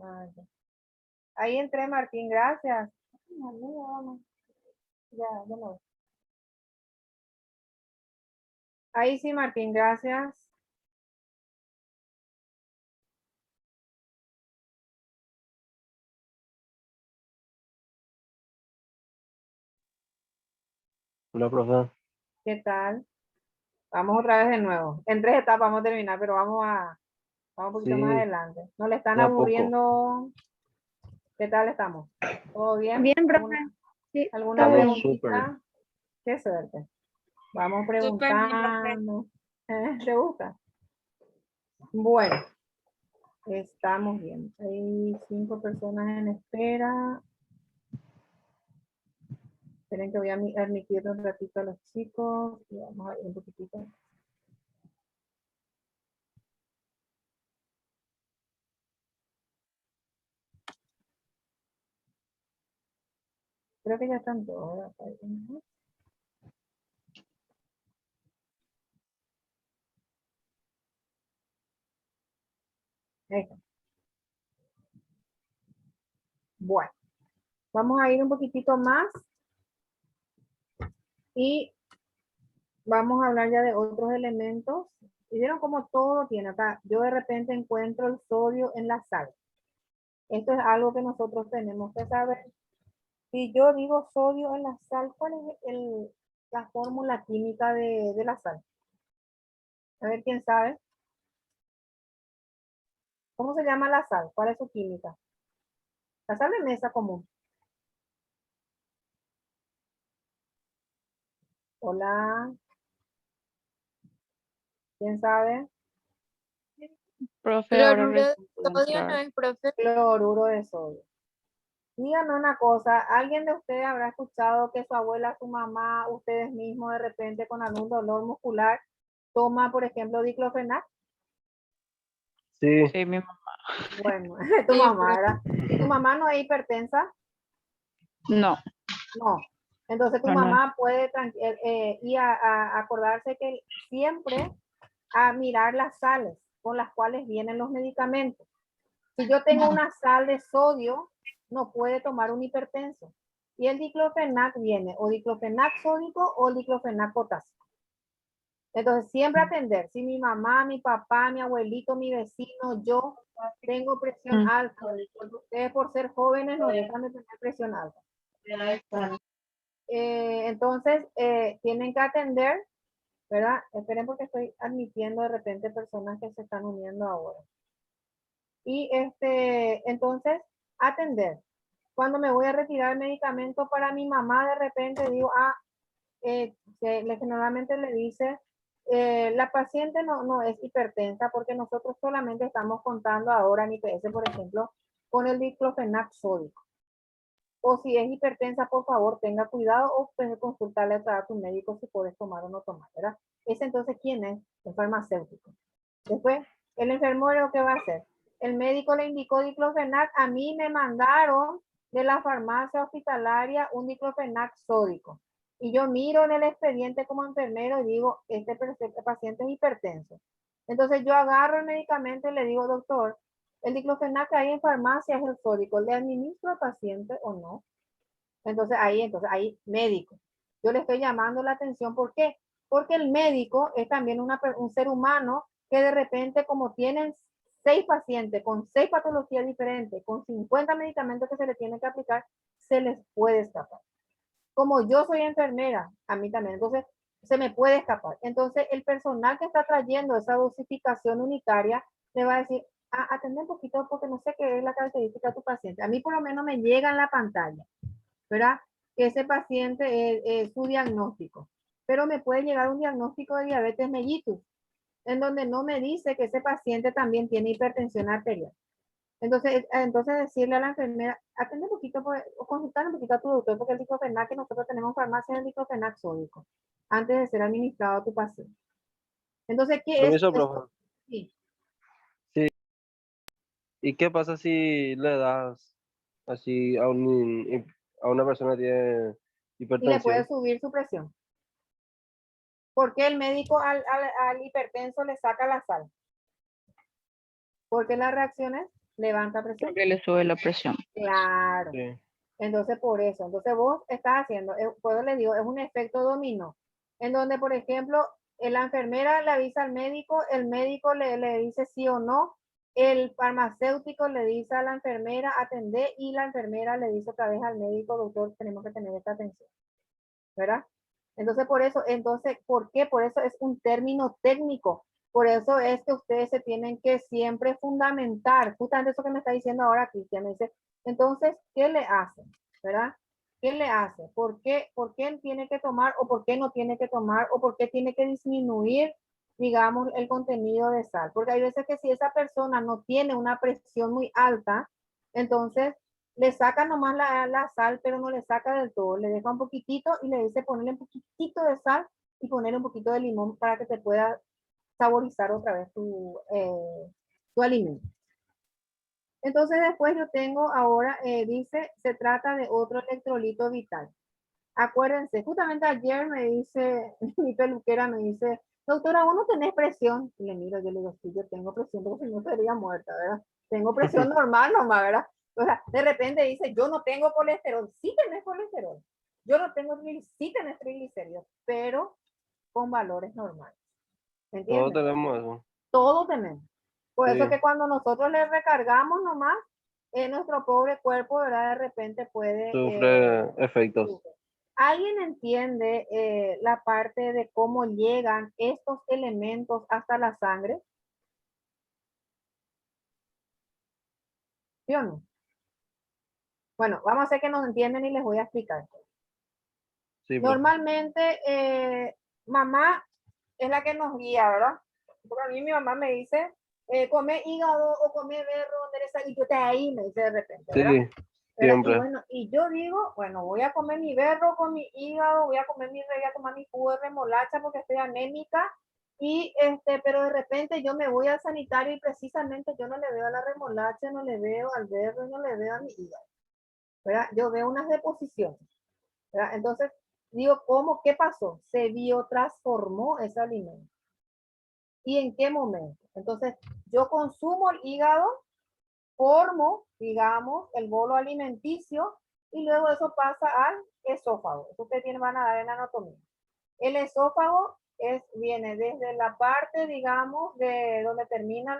Ah, ya. Ahí entré, Martín, gracias. Ya, ya no. Ahí sí, Martín, gracias. Hola, profe. ¿Qué tal? Vamos otra vez de nuevo. En 3 etapas vamos a terminar, pero vamos un poquito más Sí, adelante. ¿No le están de a poco. aburriendo? ¿Qué tal estamos? ¿Todo bien? Bien, profe. ¿Alguna, Sí, alguna todo Estamos bien. súper. preguntita? Qué suerte. Vamos Súper bien, profe. preguntando. ¿Te gusta? Bueno, estamos bien. Hay 5 personas en espera. Esperen que voy a admitir un ratito a los chicos y vamos a ver un poquitito. Creo que ya están todas. Ahí está. Bueno, vamos a ir un poquitito más y vamos a hablar ya de otros elementos. Y vieron cómo todo tiene acá. Yo de repente encuentro el sodio en la sal. Esto es algo que nosotros tenemos que saber. Si yo digo sodio en la sal, ¿cuál es la fórmula química de la sal? A ver quién sabe. ¿Cómo se llama la sal? ¿Cuál es su química? La sal de mesa común. Hola, ¿quién sabe? Profe, ahora Cloruro de recién pude sodio, ¿no entrar. es, profe? Cloruro de sodio. Díganme una cosa, ¿alguien de ustedes habrá escuchado que su abuela, su mamá, ustedes mismos de repente con algún dolor muscular toma, por ejemplo, diclofenac? Sí, Sí, mi mamá. Bueno, tu Sí, mamá, profe. ¿verdad? ¿Y tu mamá no es hipertensa? No, No. Entonces tu no, no. mamá puede ir a acordarse que siempre a mirar las sales con las cuales vienen los medicamentos. Si yo tengo una sal de sodio, no puede tomar un hipertenso. Y el diclofenac viene o diclofenac sódico o diclofenac potásico. Entonces, siempre atender. Si mi mamá, mi papá, mi abuelito, mi vecino, yo tengo presión Mm. alta, porque ustedes por ser jóvenes no dejan de tener presión alta. Entonces, tienen que atender, ¿verdad? Esperen porque estoy admitiendo de repente personas que se están uniendo ahora. Y entonces, atender. Cuando me voy a retirar el medicamento para mi mamá, de repente digo, generalmente le dice, la paciente no es hipertensa porque nosotros solamente estamos contando ahora en IPS, por ejemplo, con el diclofenac sódico. O si es hipertensa, por favor, tenga cuidado o puede consultarle a tu médico si puedes tomar o no tomar, ¿verdad? Ese entonces, ¿quién es? El farmacéutico. Después, el enfermero, ¿qué va a hacer? El médico le indicó diclofenac, a mí me mandaron de la farmacia hospitalaria un diclofenac sódico. Y yo miro en el expediente como enfermero y digo, este paciente es hipertenso. Entonces yo agarro el medicamento y le digo, doctor, el diclofenac que hay en farmacia es el sódico, ¿le administro al paciente o no? Entonces ahí, médico. Yo le estoy llamando la atención, ¿por qué? Porque el médico es también un ser humano que de repente, como tienen 6 pacientes con 6 patologías diferentes, con 50 medicamentos que se le tienen que aplicar, se les puede escapar. Como yo soy enfermera, a mí también, entonces se me puede escapar. Entonces el personal que está trayendo esa dosificación unitaria le va a decir, atende un poquito porque no sé qué es la característica de tu paciente. A mí por lo menos me llega en la pantalla, ¿verdad? Que ese paciente es su diagnóstico. Pero me puede llegar un diagnóstico de diabetes mellitus, en donde no me dice que ese paciente también tiene hipertensión arterial. Entonces decirle a la enfermera, atende un poquito o consultar un poquito a tu doctor, porque el diclofenac que nosotros tenemos en farmacia es el diclofenac sódico, antes de ser administrado a tu paciente. Entonces, ¿qué es permiso, profe. esto? Sí. Sí. ¿Y qué pasa si le das así a una persona que tiene Y le puede hipertensión? subir su presión. ¿Por qué el médico al hipertenso le saca la sal? Porque las reacciones Levanta presión. Porque le sube la presión. Claro. Sí. Entonces, por eso. Entonces, vos estás haciendo, pues les digo, es un efecto dominó. En donde, por ejemplo, la enfermera le avisa al médico, el médico le dice sí o no, el farmacéutico le dice a la enfermera atender y la enfermera le dice otra vez al médico, doctor, tenemos que tener esta atención. ¿Verdad? Entonces, por eso, ¿por qué? Por eso es un término técnico. Por eso es que ustedes se tienen que siempre fundamentar. Justamente eso que me está diciendo ahora Cristian. Me dice, entonces, ¿qué le hace? ¿Verdad? ¿Qué le hace? ¿Por qué tiene que tomar o por qué no tiene que tomar o por qué tiene que disminuir, digamos, el contenido de sal? Porque hay veces que si esa persona no tiene una presión muy alta, entonces le saca nomás la sal, pero no le saca del todo. Le deja un poquitito y le dice ponerle un poquitito de sal y ponerle un poquito de limón para que te pueda saborizar otra vez tu alimento. Entonces después yo tengo ahora, dice, se trata de otro electrolito vital. Acuérdense, justamente ayer me dice, mi peluquera me dice, doctora, ¿vos no tenés presión? Y le miro, yo le digo, sí, yo tengo presión, porque si no estaría muerta, ¿verdad? Tengo presión normal nomás, ¿verdad? O sea, de repente dice, yo no tengo colesterol. Sí tenés colesterol. Yo no tengo, sí tenés triglicéridos, pero con valores normales. ¿Me Todos entiendes? tenemos eso. Todo tenemos. Por Sí. eso que cuando nosotros le recargamos nomás, nuestro pobre cuerpo, ¿verdad? De repente puede... Sufre efectos. sufre. ¿Alguien entiende la parte de cómo llegan estos elementos hasta la sangre? ¿Sí o no? Bueno, vamos a hacer que nos entienden y les voy a explicar. Sí, profe. Normalmente, mamá es la que nos guía, ¿verdad? Porque a mí mi mamá me dice, come hígado o come berro, endereza, y yo te ahí, me dice de repente, ¿verdad? Sí, ¿verdad? Y siempre. bueno, y yo digo, bueno, voy a comer mi berro con mi hígado, voy a tomar mi jugo de remolacha porque estoy anémica, y pero de repente yo me voy al sanitario y precisamente yo no le veo a la remolacha, no le veo al berro, no le veo a mi hígado, ¿verdad? Yo veo unas deposiciones, ¿verdad? Entonces, digo, ¿cómo? ¿Qué pasó? Se biotransformó ese alimento. ¿Y en qué momento? Entonces, yo consumo el hígado, formo, digamos, el bolo alimenticio y luego eso pasa al esófago. Eso ustedes van a dar en anatomía. El esófago viene desde la parte, digamos, de donde termina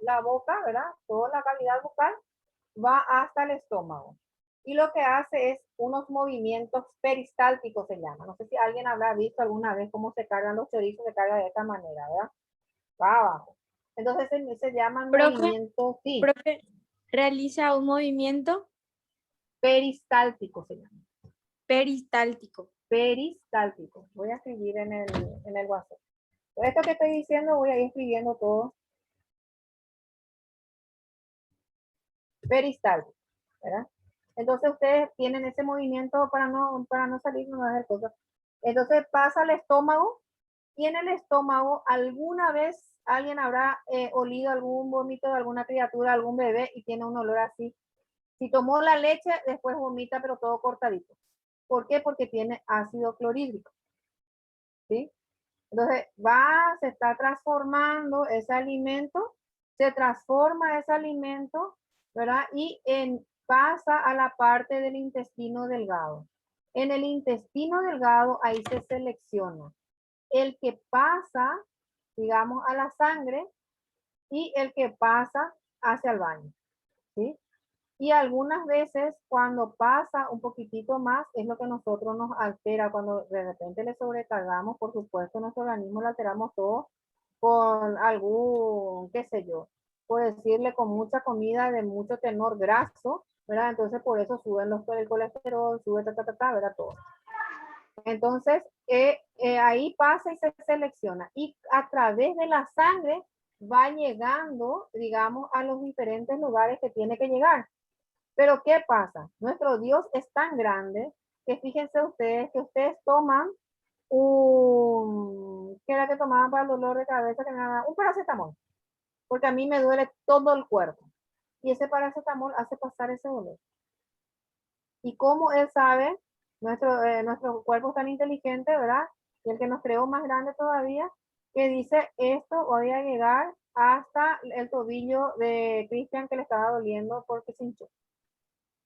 la boca, ¿verdad? Toda la cavidad bucal va hasta el estómago. Y lo que hace es unos movimientos peristálticos, se llama. No sé si alguien habrá visto alguna vez cómo se cargan los chorizos, se carga de esta manera, ¿verdad? Va abajo. Entonces se llaman Profe, movimientos, sí, profe, realiza un movimiento peristálticos se llama. peristáltico. Peristáltico. Voy a escribir en el WhatsApp. Esto que estoy diciendo voy a ir escribiendo todo. Peristáltico, ¿verdad? Entonces ustedes tienen ese movimiento para no salir, no hacer cosas. Entonces pasa al estómago y en el estómago alguna vez alguien habrá olido algún vómito de alguna criatura, algún bebé y tiene un olor así. Si tomó la leche, después vomita, pero todo cortadito. ¿Por qué? Porque tiene ácido clorhídrico. ¿Sí? Entonces se está transformando ese alimento, se transforma ese alimento, ¿verdad? Y pasa a la parte del intestino delgado. En el intestino delgado ahí se selecciona el que pasa, digamos, a la sangre y el que pasa hacia el baño, ¿sí? Y algunas veces cuando pasa un poquitito más es lo que nosotros nos altera, cuando de repente le sobrecargamos, por supuesto nuestro organismo lo alteramos todo con algún, qué sé yo, por decirle con mucha comida de mucho tenor graso, ¿verdad? Entonces por eso suben el colesterol, sube ¿verdad? Todo. Entonces ahí pasa y se selecciona y a través de la sangre va llegando, digamos, a los diferentes lugares que tiene que llegar. Pero ¿qué pasa? Nuestro Dios es tan grande que fíjense ustedes que ustedes toman ¿qué era que tomaban para el dolor de cabeza? Un paracetamol, porque a mí me duele todo el cuerpo. Y ese paracetamol hace pasar ese dolor. Y como él sabe, nuestro cuerpo es tan inteligente, ¿verdad? Y el que nos creó más grande todavía, que dice, esto voy a llegar hasta el tobillo de Cristian que le estaba doliendo porque se hinchó.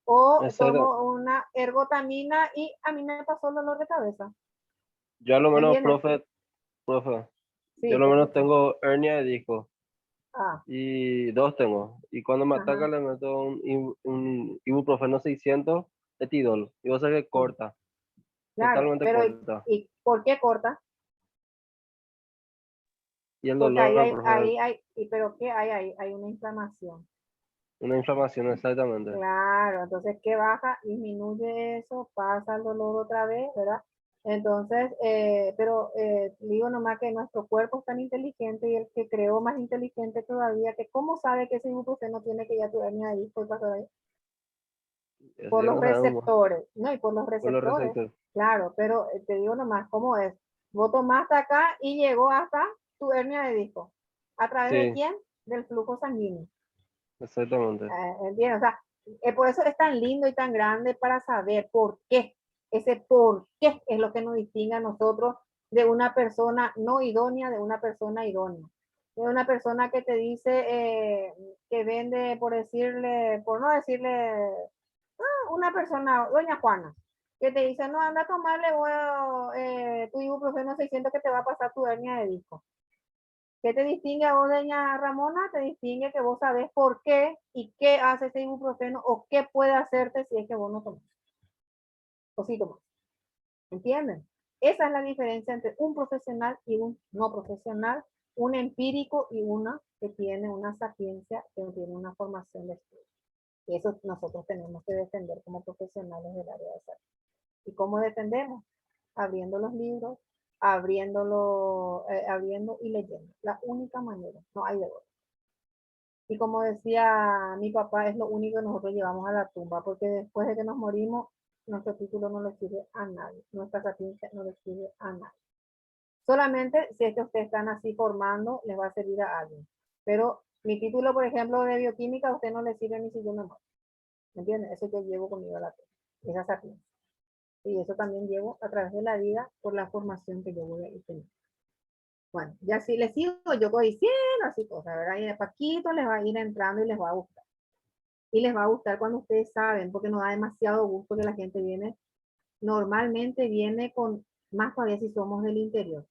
O Exacto. tomo una ergotamina y a mí me pasó el dolor de cabeza. Yo a lo menos, ¿Entiendes? profe, Sí, yo a lo te menos escucho. tengo hernia de disco Ah, y dos tengo. Y cuando me ataca ajá. le meto un ibuprofeno 600 de Tidol. Y vos sabés que Sí, corta, claro, totalmente pero corta. ¿y por qué corta? Y el Porque dolor, profe, pero ¿qué hay ahí? Hay una inflamación. una inflamación exactamente. Claro, entonces, ¿qué baja? Disminuye eso, pasa el dolor otra vez, ¿verdad? Entonces, digo nomás que nuestro cuerpo es tan inteligente y el que creó más inteligente todavía, que cómo sabe que ese ibuprofeno tiene que ya tu hernia de disco y pasar ahí. Eso Por ya los no sabemos receptores, ¿no? Y por los por los receptores, receptores. claro, pero te digo nomás cómo es. Vos tomaste acá y llegó hasta tu hernia de disco. ¿A través de Sí, quién? Del flujo sanguíneo. exactamente. ¿Entiendes? O sea, por eso es tan lindo y tan grande para saber por qué. Ese por qué es lo que nos distingue a nosotros de una persona no idónea de una persona idónea. De una persona que te dice que vende, por no decirle, una persona, doña Juana, que te dice, no, anda a tomarle tu ibuprofeno 600 que te va a pasar tu hernia de disco. ¿Qué te distingue a vos, doña Ramona? Te distingue que vos sabés por qué y qué hace ese ibuprofeno o qué puede hacerte si es que vos no tomás. O si tomás. ¿Entienden? Esa es la diferencia entre un profesional y un no profesional, un empírico y una que tiene una sapiencia, que tiene una formación de estudio. Y eso nosotros tenemos que defender como profesionales del área de salud. ¿Y cómo defendemos? Abriendo los libros, abriendo y leyendo. La única manera, no hay de otra. Y como decía mi papá, es lo único que nosotros llevamos a la tumba, porque después de que nos morimos, nuestro título no le sirve a nadie, nuestra sapiencia no le sirve a nadie. Solamente si es que ustedes están así formando, les va a servir a alguien. Pero mi título, por ejemplo, de bioquímica, a usted no le sirve ni si yo me muero. ¿Me entiendes? Eso yo llevo conmigo a la tumba, esa sapiencia. Y eso también llevo a través de la vida por la formación que yo voy a ir teniendo. Bueno, ya si les sigo yo voy diciendo así cosas, ¿verdad? Y de Paquito les va a ir entrando y les va a gustar. Y les va a gustar cuando ustedes saben, porque nos da demasiado gusto que la gente viene, normalmente viene con, más todavía si somos del interior.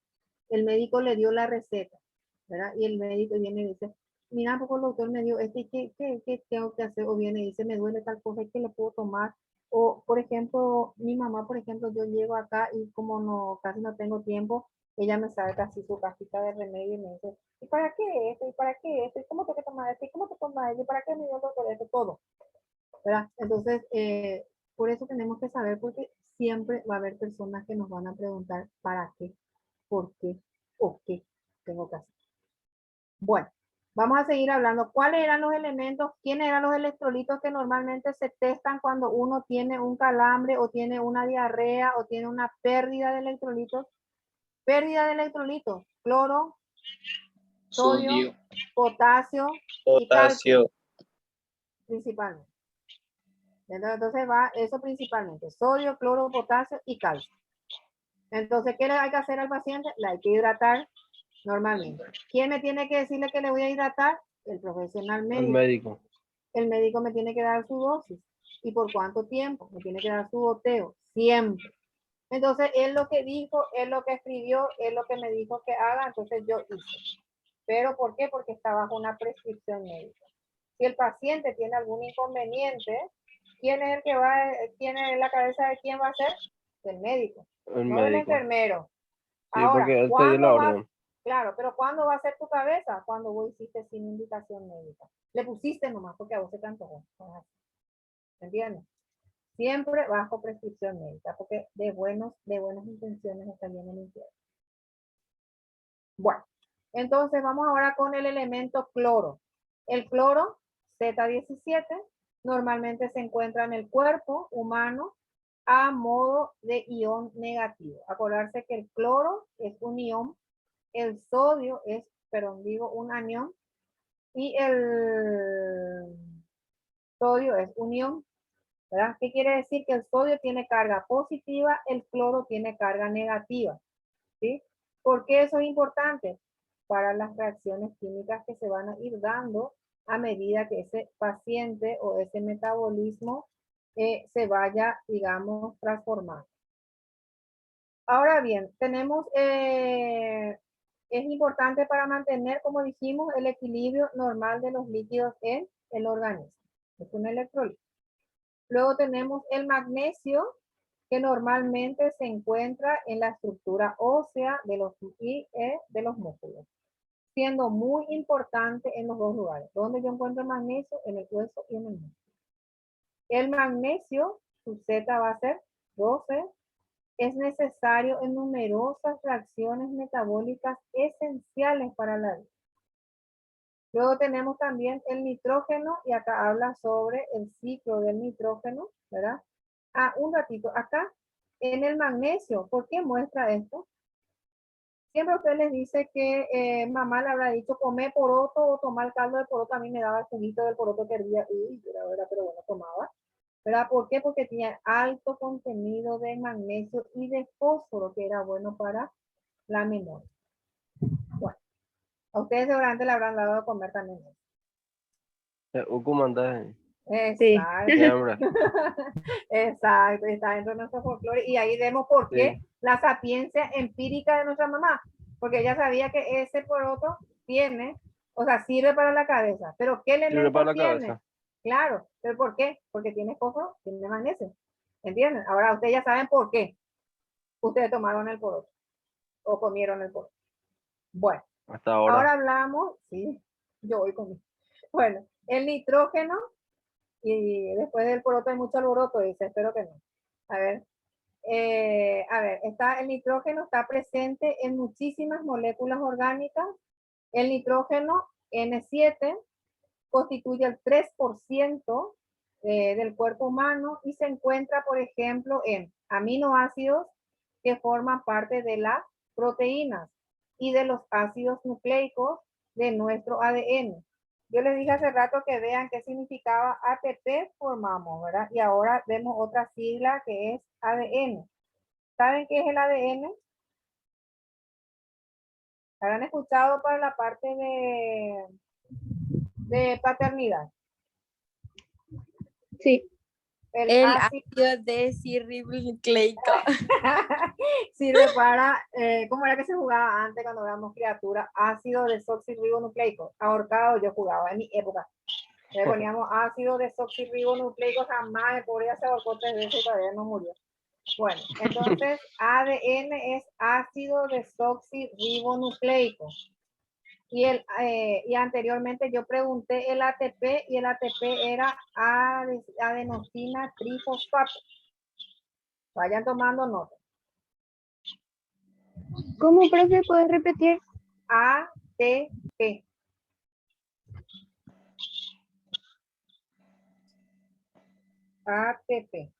El médico le dio la receta, ¿verdad? Y el médico viene y dice, mira, poco el doctor me dio este, ¿qué tengo que hacer? O viene y dice, me duele tal cosa, ¿qué le puedo tomar? O, por ejemplo, mi mamá, por ejemplo, yo llego acá y como no, casi no tengo tiempo, ella me saca así su cajita de remedio y me dice, ¿y para qué esto? ¿Y para qué esto? ¿Y cómo tengo que tomar esto? ¿Y cómo te tomas esto? ¿Y para qué me dio el doctor esto? Todo, ¿verdad? Entonces, por eso tenemos que saber, porque siempre va a haber personas que nos van a preguntar, ¿para qué? ¿Por qué? ¿O qué tengo que hacer? Bueno, vamos a seguir hablando. ¿Cuáles eran los elementos? ¿Quiénes eran los electrolitos que normalmente se testan cuando uno tiene un calambre o tiene una diarrea o tiene una pérdida de electrolitos? Pérdida de electrolitos, cloro, sodio, sodio, potasio y calcio, potasio, principalmente. Entonces va eso principalmente, sodio, cloro, potasio y calcio. Entonces, ¿qué le hay que hacer al paciente? Le hay que hidratar normalmente. ¿Quién me tiene que decirle que le voy a hidratar? El profesional El médico. médico. El médico me tiene que dar su dosis. ¿Y por cuánto tiempo? Me tiene que dar su goteo. Siempre. Entonces, él lo que dijo, él lo que escribió, él lo que me dijo que haga, entonces yo hice. ¿Pero por qué? Porque está bajo una prescripción médica. Si el paciente tiene algún inconveniente, ¿quién es el que va, tiene la cabeza de quién va a ser? Del médico, El no del médico. enfermero. Sí, Ahora, porque él te dio la ¿cuándo va? orden. Claro, pero ¿cuándo va a ser tu cabeza? Cuando vos hiciste sin indicación médica. Le pusiste nomás porque a vos se te antojó. ¿Entiendes? Siempre bajo prescripción médica, porque de buenas intenciones está bien el infierno. Bueno, entonces vamos ahora con el elemento cloro. El cloro, Z17, normalmente se encuentra en el cuerpo humano a modo de ion negativo. Acordarse que el cloro es un ion, el sodio es, perdón, digo un anión, y el sodio es un ion, ¿verdad? ¿Qué quiere decir? Que el sodio tiene carga positiva, el cloro tiene carga negativa, ¿sí? ¿Por qué eso es importante? para las reacciones químicas que se van a ir dando a medida que ese paciente o ese metabolismo se vaya, digamos, transformando. Ahora bien, tenemos, es importante para mantener, como dijimos, el equilibrio normal de los líquidos en el organismo. Es un electrolito. Luego tenemos el magnesio, que normalmente se encuentra en la estructura ósea de los músculos, siendo muy importante en los dos lugares. ¿Dónde yo encuentro el magnesio? En el hueso y en el músculo. El magnesio, su Z va a ser 12, es necesario en numerosas reacciones metabólicas esenciales para la vida. Luego tenemos también el nitrógeno, y acá habla sobre el ciclo del nitrógeno, ¿verdad? Un ratito, acá en el magnesio, ¿por qué muestra esto? Siempre usted les dice que mamá le habrá dicho comer poroto o tomar caldo de poroto. A mí me daba el juguito del poroto que hervía, pero bueno, tomaba. ¿Verdad? ¿Por qué? Porque tenía alto contenido de magnesio y de fósforo, que era bueno para la memoria. Bueno, a ustedes seguramente le habrán dado de comer también. Exacto. Exacto, está dentro de nuestro folclore, y ahí vemos por qué la sapiencia empírica de nuestra mamá, porque ella sabía que ese poroto tiene, o sea, sirve para la cabeza, pero ¿qué elementos tiene? Claro, pero ¿por qué? Porque tiene fósforo, tiene magnesio, ¿entienden? Ahora ustedes ya saben por qué ustedes tomaron el poroto o comieron el poroto. Bueno, hasta ahora. Ahora hablamos, sí, yo voy conmigo. Bueno, el nitrógeno, y después del poroto hay mucho alboroto, dice, espero que no. A ver, el nitrógeno está presente en muchísimas moléculas orgánicas. El nitrógeno N7 constituye el 3% del cuerpo humano y se encuentra, por ejemplo, en aminoácidos que forman parte de las proteínas y de los ácidos nucleicos de nuestro ADN. Yo les dije hace rato que vean qué significaba ATP formamos, ¿verdad? Y ahora vemos otra sigla que es ADN. ¿Saben qué es el ADN? ¿Habrán escuchado para la parte de paternidad? Sí. El ácido desoxirribonucleico. Sirve para, ¿cómo era que se jugaba antes cuando éramos criaturas? Ácido desoxirribonucleico. Ahorcado yo jugaba en mi época. Le poníamos ácido desoxirribonucleico, jamás el pobre ya se ahorcó 3 veces y todavía no murió. Bueno, entonces ADN es ácido desoxirribonucleico. Y anteriormente yo pregunté el ATP, y el ATP era adenosina trifosfato. Vayan tomando nota. ¿Cómo, profe? ¿Puedes repetir? ATP. ATP.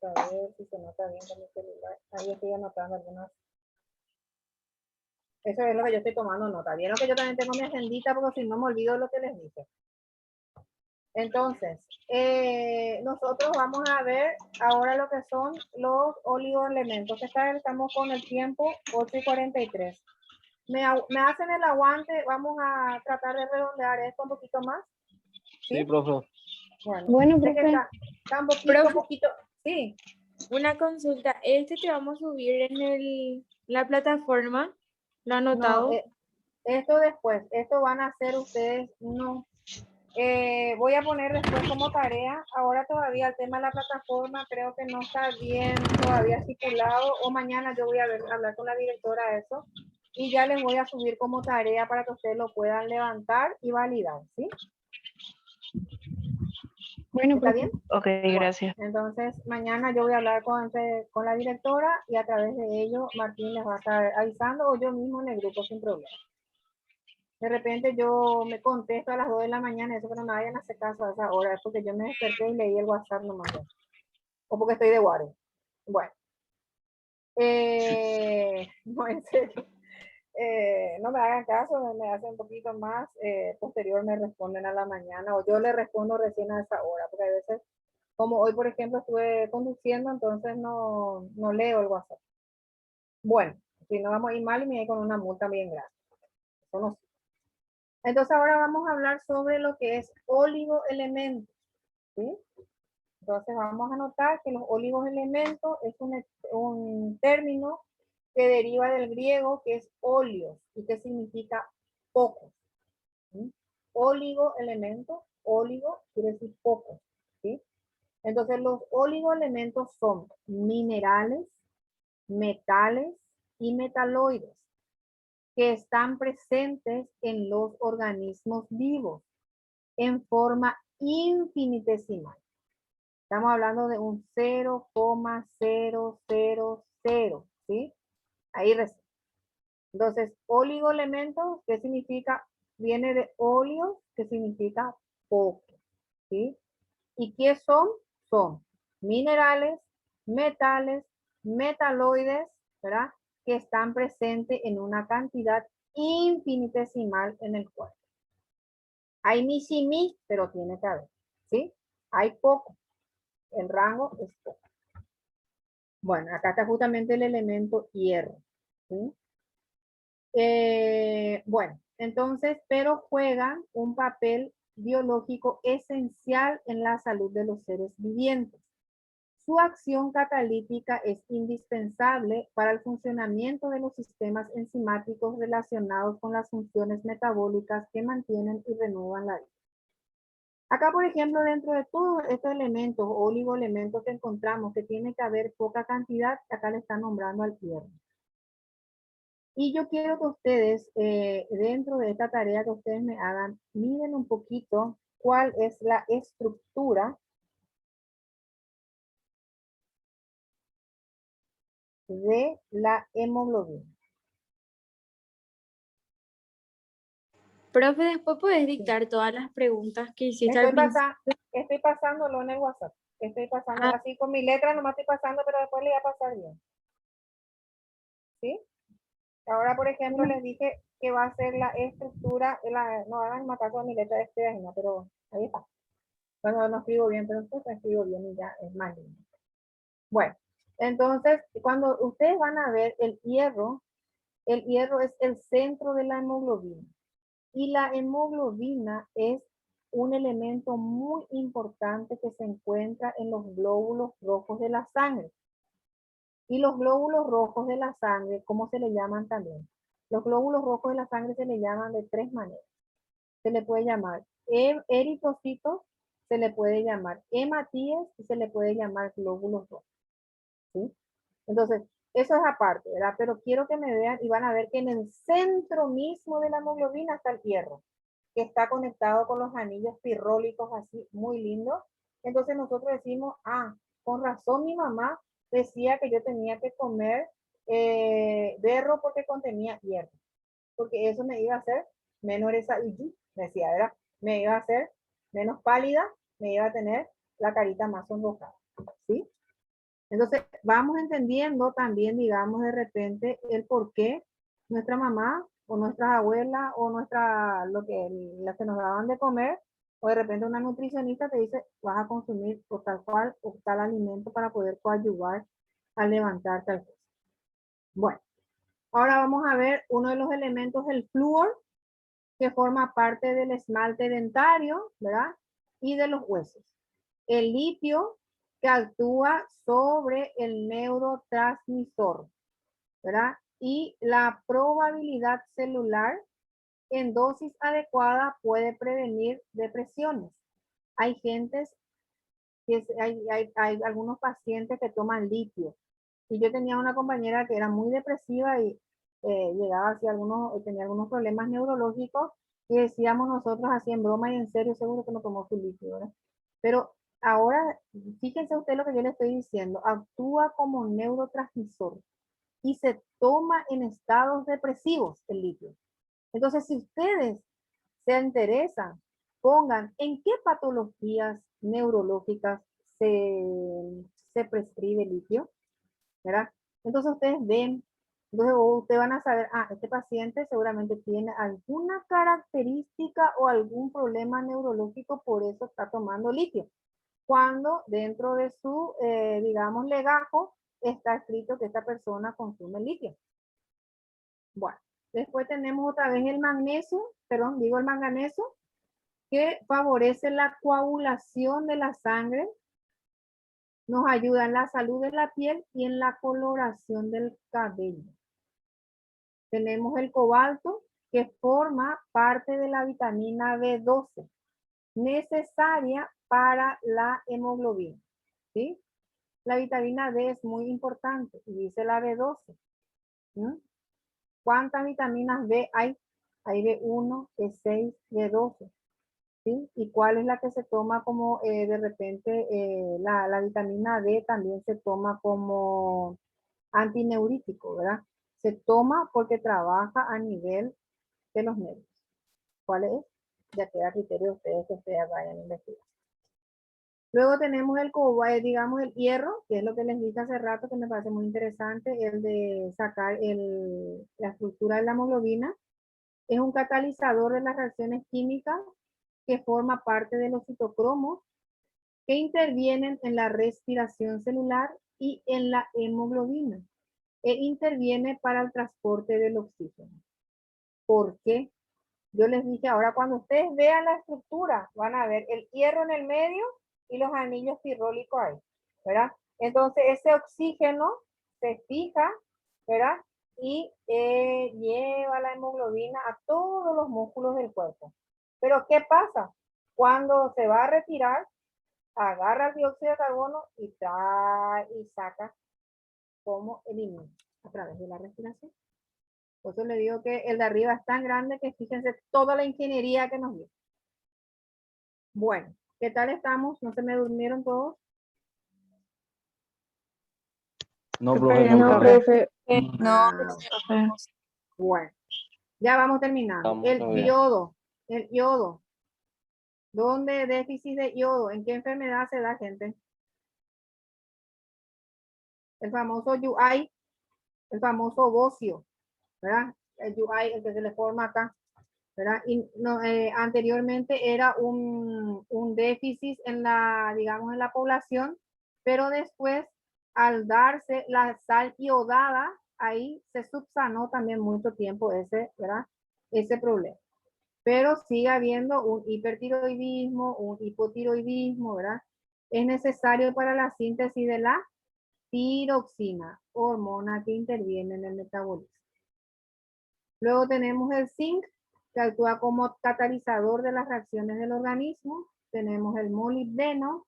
A ver si se nota bien con mi celular. Ahí estoy anotando algunas. Eso es lo que yo estoy tomando nota. Vieron que yo también tengo mi agendita, porque si no me olvido lo que les dije. Entonces, nosotros vamos a ver ahora lo que son los oligoelementos. Estamos con el tiempo 8:43. ¿Me hacen el aguante? Vamos a tratar de redondear esto un poquito más. Sí, profe. Bueno, profe. Está un poquito. Sí. Una consulta. Este te vamos a subir en la plataforma. ¿Lo ha anotado? No, esto después. Esto van a hacer ustedes. No. Voy a poner después como tarea. Ahora todavía el tema de la plataforma creo que no está bien todavía estipulado, o mañana yo voy a hablar con la directora de eso, y ya les voy a subir como tarea para que ustedes lo puedan levantar y validar, ¿sí? Bueno, ¿está profe. bien? Ok, gracias. Entonces mañana yo voy a hablar con la directora, y a través de ello Martín les va a estar avisando, o yo mismo en el grupo sin problema. De repente yo me contesto a las 2 de la mañana, eso que no me vayan a hacer caso a esa hora, es porque yo me desperté y leí el WhatsApp nomás. O porque estoy de guardia. Bueno. No, en serio. No me hagan caso, me hacen un poquito más, posterior me responden a la mañana, o yo le respondo recién a esa hora, porque a veces, como hoy por ejemplo estuve conduciendo, entonces no leo el WhatsApp. Bueno, Si no vamos a ir mal y me voy con una multa bien grande. Eso no. Entonces ahora vamos a hablar sobre lo que es oligoelementos. ¿Sí? Entonces vamos a notar que los oligoelementos es un término que deriva del griego que es olios y que significa pocos. ¿Sí? Oligoelementos, oligo quiere decir poco. ¿Sí? Entonces los oligoelementos son minerales, metales y metaloides que están presentes en los organismos vivos en forma infinitesimal. Estamos hablando de un 0,000, ¿sí? Ahí recién. Entonces, oligoelementos, ¿qué significa? Viene de oleo, que significa poco, ¿sí? ¿Y qué son? Son minerales, metales, metaloides, ¿verdad? Que están presentes en una cantidad infinitesimal en el cuerpo. Hay mi, pero tiene que haber, ¿sí? Hay poco. El rango es poco. Bueno, acá está justamente el elemento hierro, ¿sí? Bueno, entonces, pero juegan un papel biológico esencial en la salud de los seres vivientes. Su acción catalítica es indispensable para el funcionamiento de los sistemas enzimáticos relacionados con las funciones metabólicas que mantienen y renuevan la vida. Acá, por ejemplo, dentro de todos estos elementos o oligoelementos que encontramos que tiene que haber poca cantidad, acá le están nombrando al hierro. Y yo quiero que ustedes, dentro de esta tarea que ustedes me hagan, miren un poquito cuál es la estructura de la hemoglobina. Profe, después puedes dictar todas las preguntas que hiciste al principio. Estoy pasándolo en el WhatsApp. Estoy pasando así con mi letra, nomás estoy pasando, pero después le voy a pasar bien. ¿Sí? Ahora, por ejemplo, les dije que va a ser la estructura, no hagan más caso a mi letra de página, pero ahí está. Bueno, no escribo bien, pero entonces escribo bien y ya es más lindo. Bueno, entonces, cuando ustedes van a ver el hierro es el centro de la hemoglobina. Y la hemoglobina es un elemento muy importante que se encuentra en los glóbulos rojos de la sangre. Y los glóbulos rojos de la sangre, ¿cómo se le llaman también? Los glóbulos rojos de la sangre se le llaman de tres maneras. Se le puede llamar eritrocitos, se le puede llamar hematíes y se le puede llamar glóbulos rojos. ¿Sí? Entonces, eso es aparte, ¿verdad? Pero quiero que me vean y van a ver que en el centro mismo de la hemoglobina está el hierro, que está conectado con los anillos pirrólicos así, muy lindo. Entonces nosotros decimos, con razón mi mamá decía que yo tenía que comer berro porque contenía hierro, porque eso me iba a hacer menos esa decía, ¿verdad? Me iba a hacer menos pálida, me iba a tener la carita más sonrojada, ¿sí? Entonces, vamos entendiendo también, digamos, de repente el por qué nuestra mamá o nuestras abuelas o las que nos daban de comer, o de repente una nutricionista te dice, vas a consumir o tal cual o tal alimento para poder coadyuvar a levantar tal cosa. Bueno, ahora vamos a ver uno de los elementos, el flúor, que forma parte del esmalte dentario, ¿verdad? Y de los huesos. El litio, que actúa sobre el neurotransmisor, ¿verdad? Y la probabilidad celular en dosis adecuada puede prevenir depresiones. Hay hay algunos pacientes que toman litio. Y yo tenía una compañera que era muy depresiva y llegaba así tenía algunos problemas neurológicos y decíamos nosotros así en broma y en serio, seguro que no tomó su litio, ¿verdad? Pero ahora, fíjense usted lo que yo le estoy diciendo, actúa como neurotransmisor y se toma en estados depresivos el litio. Entonces, si ustedes se interesan, pongan en qué patologías neurológicas se prescribe litio, ¿verdad? Entonces ustedes ven, entonces ustedes van a saber, este paciente seguramente tiene alguna característica o algún problema neurológico, por eso está tomando litio. Cuando dentro de su, digamos, legajo está escrito que esta persona consume litio. Bueno, después tenemos otra vez el magnesio, perdón, digo el manganeso, que favorece la coagulación de la sangre, nos ayuda en la salud de la piel y en la coloración del cabello. Tenemos el cobalto, que forma parte de la vitamina B12, necesaria para la hemoglobina, ¿sí? La vitamina D es muy importante, y dice la B12. ¿Cuántas vitaminas B hay? Hay B1, B6, B12. ¿Sí? ¿Y cuál es la que se toma como de repente la vitamina D también se toma como antineurítico, ¿verdad? Se toma porque trabaja a nivel de los nervios. ¿Cuál es? Ya queda a criterio de ustedes que ustedes vayan a investigar. Luego tenemos digamos el hierro, que es lo que les dije hace rato, que me parece muy interesante, el de sacar la estructura de la hemoglobina. Es un catalizador de las reacciones químicas que forma parte de los citocromos que intervienen en la respiración celular y en la hemoglobina e interviene para el transporte del oxígeno. ¿Por qué? Yo les dije, ahora cuando ustedes vean la estructura, van a ver el hierro en el medio y los anillos pirrólicos ahí, ¿verdad? Entonces ese oxígeno se fija, ¿verdad? Y lleva la hemoglobina a todos los músculos del cuerpo. Pero ¿qué pasa? Cuando se va a retirar, agarra el dióxido de carbono y trae y saca como elimina a través de la respiración. Por eso le digo que el de arriba es tan grande que fíjense toda la ingeniería que nos dio. Bueno, ¿qué tal estamos? ¿No se me durmieron todos? No, Súper profe, bien, no, profe. No, Bueno, ya vamos terminando. Estamos El todavía. yodo, el yodo. ¿Dónde déficit de yodo? ¿En qué enfermedad se da, gente? El famoso UI, el famoso bocio, ¿verdad? El UI, el que se le forma acá, ¿verdad? Y no, anteriormente era un déficit en la, digamos, en la población, pero después, al darse la sal iodada, ahí se subsanó también mucho tiempo ese, ¿verdad? Ese problema. Pero sigue habiendo un hipertiroidismo, un hipotiroidismo, ¿verdad? Es necesario para la síntesis de la tiroxina, hormona que interviene en el metabolismo. Luego tenemos el zinc, que actúa como catalizador de las reacciones del organismo. Tenemos el molibdeno,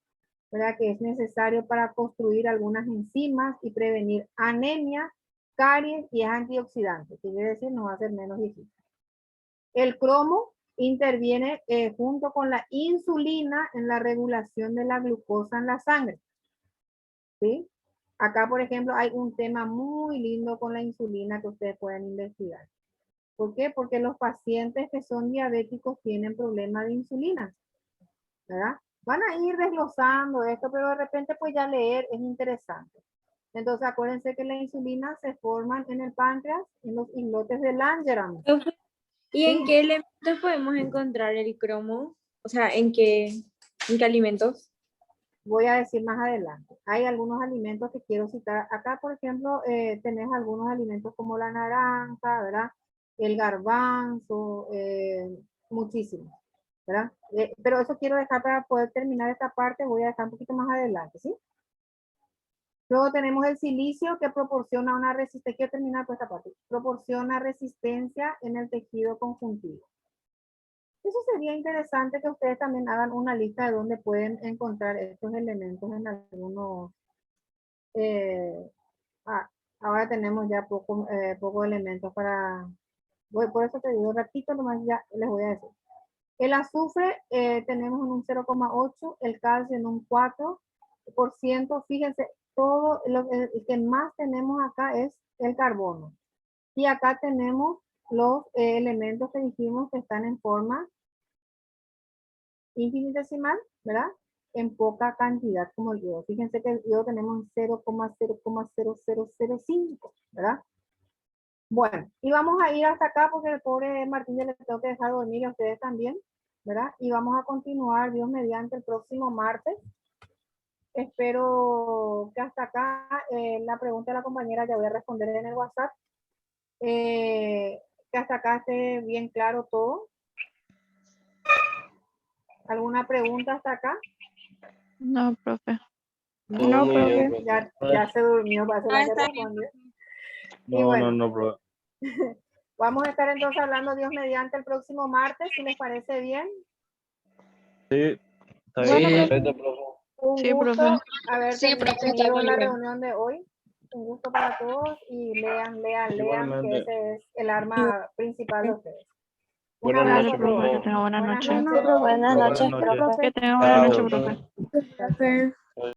¿verdad? Que es necesario para construir algunas enzimas y prevenir anemia, caries y es antioxidante. Quiere decir, no va a ser menos difícil. El cromo interviene junto con la insulina en la regulación de la glucosa en la sangre. ¿Sí? Acá, por ejemplo, hay un tema muy lindo con la insulina que ustedes pueden investigar. ¿Por qué? Porque los pacientes que son diabéticos tienen problemas de insulina, ¿verdad? Van a ir desglosando esto, pero de repente pues ya leer es interesante. Entonces acuérdense que la insulina se forma en el páncreas, en los islotes de Langerhans. ¿y en qué elementos podemos encontrar el cromo? O sea, ¿en qué alimentos? Voy a decir más adelante. Hay algunos alimentos que quiero citar. Acá, por ejemplo, tenés algunos alimentos como la naranja, ¿verdad? El garbanzo, muchísimos, ¿verdad? Pero eso quiero dejar para poder terminar esta parte. Voy a dejar un poquito más adelante, ¿sí? Luego tenemos el silicio que proporciona una resistencia. Quiero terminar por esta parte. Proporciona resistencia en el tejido conjuntivo. Eso sería interesante que ustedes también hagan una lista de dónde pueden encontrar estos elementos en algunos. Ahora tenemos ya poco elementos para. Por eso te digo, ratito nomás ya les voy a decir. El azufre tenemos en un 0,8, el calcio en un 4%. Fíjense, todo el que más tenemos acá es el carbono. Y acá tenemos los elementos que dijimos que están en forma infinitesimal, ¿verdad? En poca cantidad como el yodo. Fíjense que el yodo tenemos 0,0005, ¿verdad? Bueno, y vamos a ir hasta acá porque el pobre Martín ya le tengo que dejar dormir a ustedes también, ¿verdad? Y vamos a continuar, Dios mediante, el próximo martes. Espero que hasta acá la pregunta de la compañera ya voy a responder en el WhatsApp. Que hasta acá esté bien claro todo. ¿Alguna pregunta hasta acá? No, profe. Todo muy bien, profe. profe. Ya se durmió, para Ah, que está bien. respondió. Y No, bueno. no, profe. Vamos a estar entonces hablando Dios mediante el próximo martes, si les parece bien. Sí, está Bueno, bien. profe. Perfecto, profe. Un Sí, gusto profe. haber Sí, profe, está tenido muy la bien. reunión de hoy. Un gusto para todos y lean, que Igualmente. ese es el arma principal de ustedes. Un Buenas abrazo noches, a todos. Profe, que tenga buena Buenas noche. noches. Buenas noches, Buenas noches. profe. Que tenga buena noche, Chao. profe. Chao, chao.